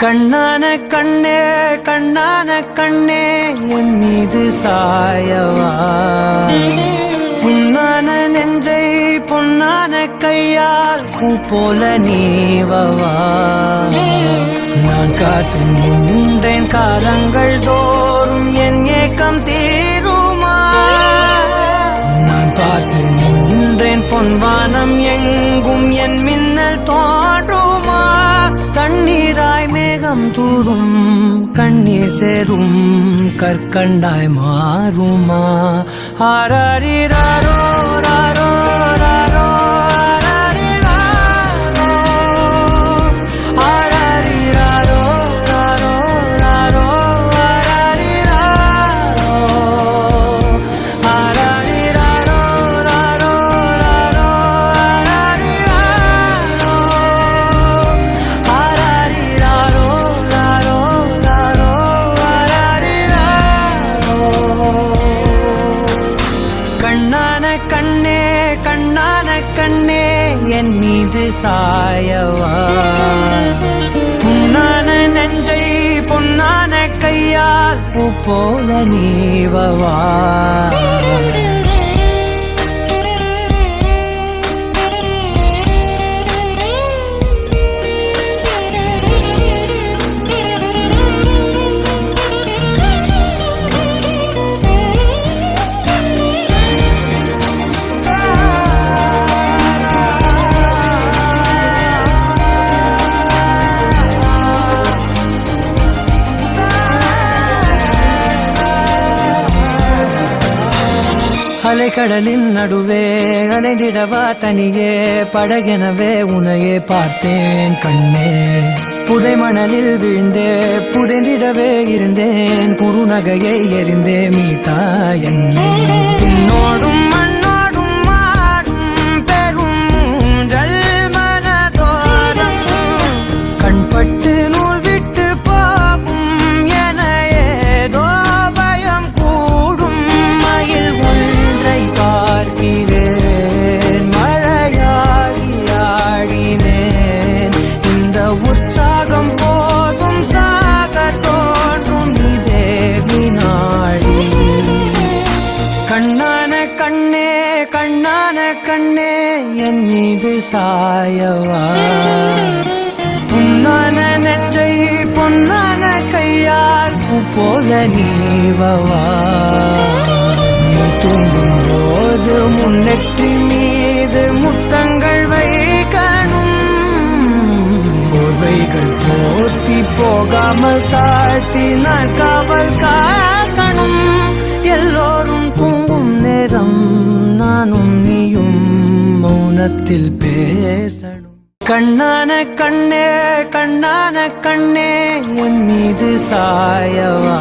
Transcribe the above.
கண்ணான கண்ணே கண்ணான கண்ணே என் மீது சாயவா, புண்ணான நெஞ்சை பொன்னான கையால் பூ போல நீவவா. நான் காத்து நின்றேன் காலங்கள் தோறும் என் ஏக்கம் தீருமா. நான் பார்த்து நின்றேன் பொன்வானம் எங்கும் என் மின்னல் தோன்றுமா. தண்ணீராய் மேகம் தூரும் கண்ணீர் சேரும் கற்கண்டாய் மாறுமா. ஆராரிராரோ ராரோ ராரோ என் மீது சாயவா, புண்ணான நெஞ்சை பொன்னான கையால் பூ போல நீவவா. அலைக்கடலின் நடுவே அலைந்திடவா தனியே படகெனவே உனையே பார்த்தேன் கண்ணே. புதை மணலில் விழுந்தே புதைந்திடவே இருந்தேன், குறுநகையை எறிந்தே மீட்டா என்னை. உன்னோடும் மண்ணோடும் மாடும் பெரும் ஊஞ்சல் மனதோரம் கண்பட்டு நூல் விட்டு போகும் என ஏதோ பயம் கூடும். மயில் பார்க்கிறேன் மழையாகி ஆடினேன், இந்த உற்சாகம் போதும் சாக தோன்றும் இதே வினாடி. கண்ணான கண்ணே கண்ணான கண்ணே என் மீது சாயவா, புண்ணான நெஞ்சை பொன்னான கையால் பூ போல நீவவா. நீ தூங்கும் போது முன்னெற்றி மீது முத்தங்கள் வைக்கணும், போர்வைகள் போர்த்தி போகாமல் தாழ்த்தி நான் காவல் காக்கணும். எல்லோரும் தூங்கும் நேரம் நானும் நீயும் மௌனத்தில் பேசணும். கண்ணான கண்ணே கண்ணான கண்ணே என் மீது சாயவா.